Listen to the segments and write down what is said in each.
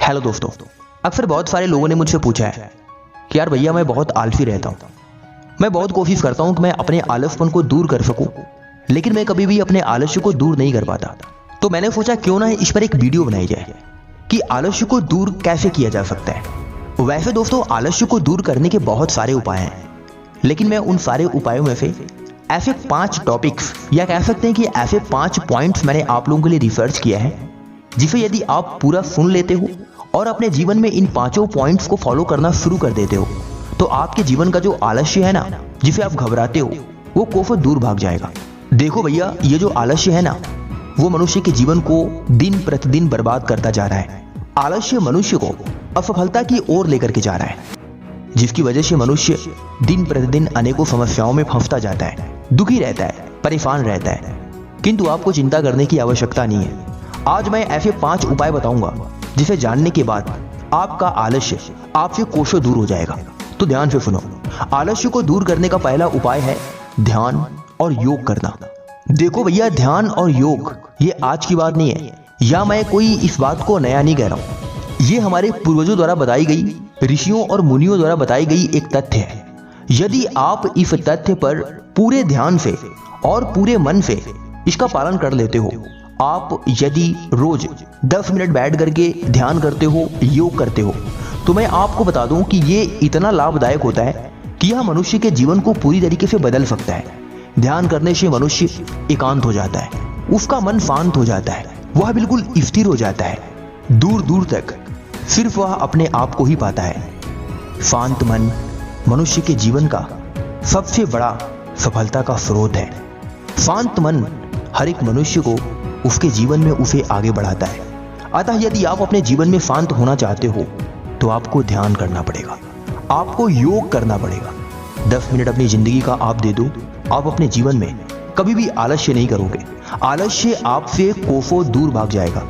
Hello दोस्तों, अक्सर बहुत सारे लोगों ने मुझसे पूछा है कि यार भैया मैं बहुत आलसी रहता हूँ। मैं बहुत कोशिश करता हूँ कि मैं अपने आलसपन को दूर कर सकूँ, लेकिन मैं कभी भी अपने आलस्य को दूर नहीं कर पाता। तो मैंने सोचा क्यों ना इस पर एक वीडियो बनाई जाए कि आलस्य को दूर कैसे किया जा सकता है। वैसे दोस्तों, आलस्य को दूर करने के बहुत सारे उपाय हैं, लेकिन मैं उन सारे उपायों में से ऐसे 5 टॉपिक्स या कह सकते हैं कि ऐसे 5 पॉइंट्स मैंने आप लोगों के लिए रिसर्च किया है, जिसे यदि आप पूरा सुन लेते हो और अपने जीवन में इन 5 पॉइंट्स को फॉलो करना शुरू कर देते हो, तो आपके जीवन का जो आलस्य है ना, जिसे आप घबराते हो, वो कोसों दूर भाग जाएगा। देखो भैया, ये जो आलस्य है ना, वो मनुष्य के जीवन को दिन प्रतिदिन बर्बाद करता जा रहा है। आलस्य मनुष्य को असफलता की ओर लेकर के जा रहा है, जिसकी वजह से मनुष्य दिन प्रतिदिन अनेकों समस्याओं में फंसता जाता है, दुखी रहता है, परेशान रहता है। किंतु आपको चिंता करने की आवश्यकता नहीं है। आज मैं ऐसे 5 उपाय बताऊंगा जिसे जानने के बाद आपका आलस्य आपसे कोसों दूर हो जाएगा। तो ध्यान से सुनो। आलस्य को दूर करने का पहला उपाय है ध्यान और योग करना। देखो भैया, ध्यान और योग ये आज की बात नहीं है, या मैं कोई इस बात को नया नहीं कह रहा हूं। ये हमारे पूर्वजों द्वारा बताई गई, ऋषियों और मुनियों द्वारा बताई गई एक तथ्य है। यदि आप इस तथ्य पर पूरे ध्यान से और पूरे मन से इसका पालन कर लेते हो, आप यदि रोज 10 मिनट बैठ करके ध्यान करते हो, योग करते हो, तो मैं आपको बता दूं कि ये इतना लाभदायक होता है कि यह मनुष्य के जीवन को पूरी तरीके से बदल सकता है। ध्यान करने से मनुष्य एकांत हो जाता है, उसका मन शांत हो जाता है, वह बिल्कुल स्थिर हो जाता है। दूर दूर तक सिर्फ वह अपने आप को ही पाता है। शांत मन मनुष्य के जीवन का सबसे बड़ा सफलता का स्रोत है। शांत मन हर एक मनुष्य को उसके जीवन में उसे आगे बढ़ाता है। अतः यदि आप अपने जीवन में शांत होना चाहते हो, तो आपको ध्यान करना पड़ेगा, आपको योग करना पड़ेगा। 10 मिनट अपनी जिंदगी का आप दे दो, आप अपने जीवन में कभी भी आलस्य नहीं करोगे। आलस्य आपसे कोसों दूर भाग जाएगा।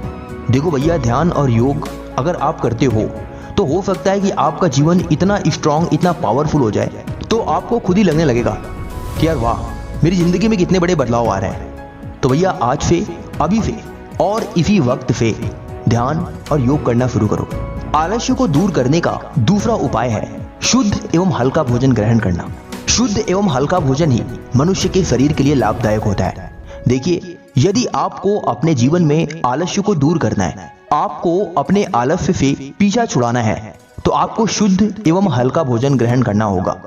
देखो भैया, ध्यान और योग अगर आप करते हो, तो हो सकता है कि आपका जीवन इतना स्ट्रांग, इतना पावरफुल हो जाए, तो आपको खुद ही लगने लगेगा कि यार वाह, मेरी जिंदगी में कितने बड़े बदलाव आ रहे हैं। तो भैया, आज से, अभी से और इसी वक्त से ध्यान और योग करना शुरू करो। आलस्य को दूर करने का दूसरा उपाय है शुद्ध एवं हल्का भोजन ग्रहण करना। शुद्ध एवं हल्का भोजन ही मनुष्य के शरीर के लिए लाभदायक होता है। देखिए, यदि आपको अपने जीवन में आलस्य को दूर करना है, आपको अपने आलस्य से पीछा छुड़ाना है, तो आपको शुद्ध एवं हल्का भोजन ग्रहण करना होगा।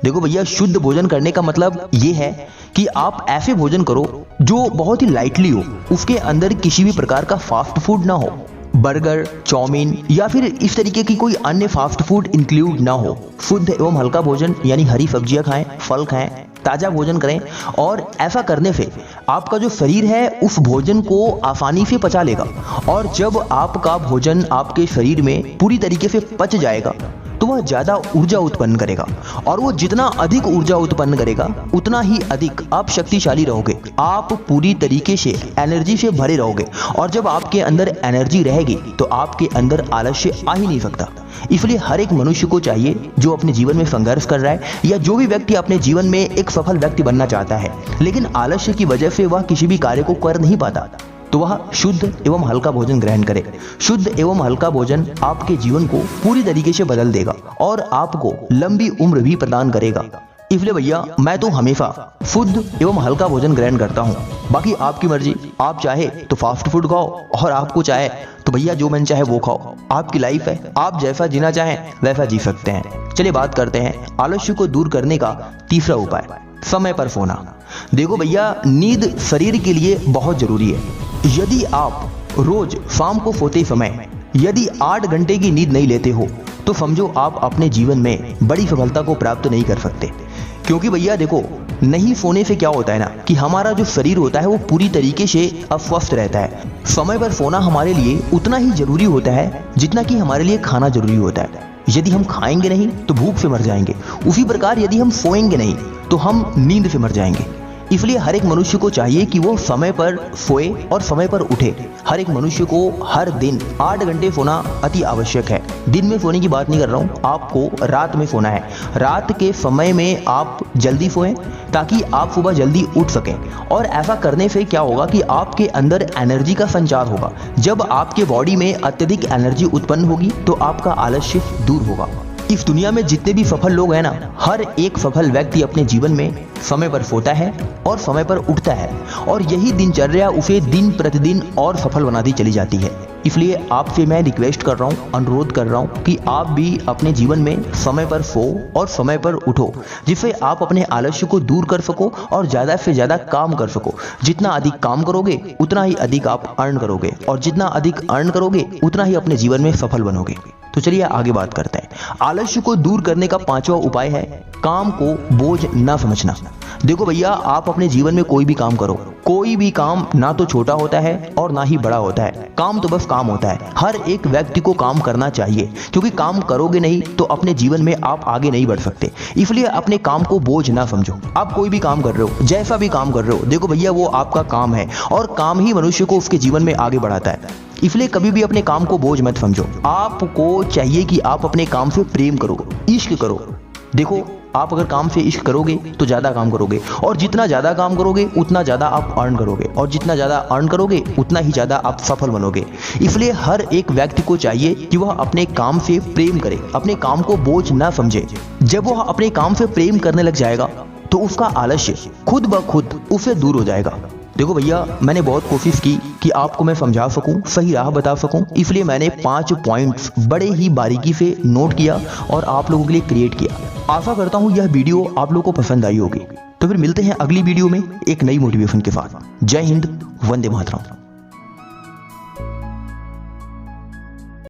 देखो भैया, शुद्ध भोजन करने का मतलब ये है कि आप ऐसे भोजन करो जो बहुत ही लाइटली हो, उसके अंदर किसी भी प्रकार का फास्ट फूड ना हो, बर्गर, चाउमीन या फिर इस तरीके की कोई अन्य फास्ट फूड इंक्लूड ना हो। शुद्ध एवं हल्का भोजन यानी हरी सब्जियां खाएं, फल खाएं, ताजा भोजन करें, और ऐसा करने से आपका जो शरीर है उस भोजन को आसानी से पचा लेगा। और जब आपका भोजन आपके शरीर में पूरी तरीके से पच जाएगा, तो वह ज्यादा ऊर्जा उत्पन्न करेगा, और वो जितना अधिक ऊर्जा उत्पन्न करेगा, उतना ही अधिक आप शक्तिशाली रहोगे, आप पूरी तरीके से एनर्जी से भरे रहोगे। और जब आपके अंदर एनर्जी रहेगी, तो आपके अंदर आलस्य आ ही नहीं सकता। इसलिए हर एक मनुष्य को चाहिए, जो अपने जीवन में संघर्ष कर रहा है, या जो भी व्यक्ति अपने जीवन में एक सफल व्यक्ति बनना चाहता है, लेकिन आलस्य की वजह से वह किसी भी कार्य को कर नहीं पाता, तो वह शुद्ध एवं हल्का भोजन ग्रहण करे। शुद्ध एवं हल्का भोजन आपके जीवन को पूरी तरीके से बदल देगा और आपको लंबी उम्र भी प्रदान करेगा। इसलिए भैया, मैं तो हमेशा शुद्ध एवं हल्का भोजन ग्रहण करता हूँ। बाकी आपकी मर्जी, आप चाहे तो फास्ट फूड खाओ, और आपको चाहे तो भैया जो मन चाहे वो खाओ। आपकी लाइफ है, आप जैसा जीना चाहें वैसा जी सकते हैं। चलिए बात करते हैं आलस्य को दूर करने का तीसरा उपाय, समय पर सोना। देखो भैया, नींद शरीर के लिए बहुत जरूरी है। यदि आप रोज शाम को सोते समय यदि 8 घंटे की नींद नहीं लेते हो, तो समझो आप अपने जीवन में बड़ी सफलता को प्राप्त नहीं कर सकते। क्योंकि भैया देखो, नहीं सोने से क्या होता है ना, कि हमारा जो शरीर होता है वो पूरी तरीके से अस्वस्थ रहता है। समय पर सोना हमारे लिए उतना ही जरूरी होता है जितना कि हमारे लिए खाना जरूरी होता है। यदि हम खाएंगे नहीं तो भूख से मर जाएंगे, उसी प्रकार यदि हम सोएंगे नहीं तो हम नींद से मर जाएंगे। इसलिए हर एक मनुष्य को चाहिए कि वो समय पर सोए और समय पर उठे। हर एक मनुष्य को हर दिन 8 घंटे सोना अति आवश्यक है। दिन में सोने की बात नहीं कर रहा हूँ, आपको रात में सोना है। रात के समय में आप जल्दी सोएं ताकि आप सुबह जल्दी उठ सकें। और ऐसा करने से क्या होगा कि आपके अंदर एनर्जी का संचार होगा। जब आपके बॉडी में अत्यधिक एनर्जी उत्पन्न होगी तो आपका आलस्य दूर होगा। इस दुनिया में जितने भी सफल लोग हैं ना, हर एक सफल व्यक्ति अपने जीवन में समय पर सोता है और समय पर उठता है, और यही दिनचर्या उसे दिन प्रतिदिन और सफल बनाती चली जाती है। इसलिए आपसे मैं रिक्वेस्ट कर रहा हूँ, अनुरोध कर रहा हूँ कि आप भी अपने जीवन में समय पर सो और समय पर उठो, जिससे आप अपने आलस्य को दूर कर सको और ज़्यादा से ज़्यादा काम कर सको। जितना अधिक काम करोगे उतना ही अधिक आप अर्न करोगे, और जितना अधिक अर्न करोगे उतना ही अपने जीवन में सफल बनोगे। तो चलिए आगे बात करते हैं। आलस्य को दूर करने का 5वां उपाय है काम को बोझ ना समझना। देखो भैया, आप अपने जीवन में कोई भी काम करो, कोई भी काम ना तो छोटा होता है और ना ही बड़ा होता है। काम तो बस काम होता है। हर एक व्यक्ति को काम करना चाहिए, क्योंकि काम करोगे नहीं तो अपने जीवन में आप आगे नहीं बढ़ सकते। इसलिए अपने काम को बोझ ना समझो। आप कोई भी काम कर रहे हो, जैसा भी काम कर रहे हो, देखो भैया वो आपका काम है, और काम ही मनुष्य को उसके जीवन में आगे बढ़ाता है। इसलिए कभी भी अपने काम को बोझ मत समझो। आपको चाहिए कि आप अपने काम से प्रेम करो, इश्क करो। देखो, आप अगर काम से इश्क करोगे तो ज़्यादा काम करोगे, और जितना ज़्यादा काम करोगे उतना ज़्यादा आप अर्न करोगे, और जितना ज़्यादा अर्न करोगे उतना ही ज़्यादा आप सफल बनोगे। इसलिए हर एक व्यक्ति को चाहिए कि वह अपने काम से प्रेम करे, अपने काम को बोझ ना समझे। जब वह अपने काम से प्रेम करने लग जाएगा तो उसका आलस्य खुद ब खुद उससे दूर हो जाएगा। देखो भैया, मैंने बहुत कोशिश की कि आपको मैं समझा सकूं, सही राह बता सकूं, इसलिए मैंने 5 पॉइंट्स बड़े ही बारीकी से नोट किया और आप लोगों के लिए क्रिएट किया। आशा करता हूं यह वीडियो आप लोगों को पसंद आई होगी। तो फिर मिलते हैं अगली वीडियो में एक नई मोटिवेशन के साथ। जय हिंद, वंदे मातरम।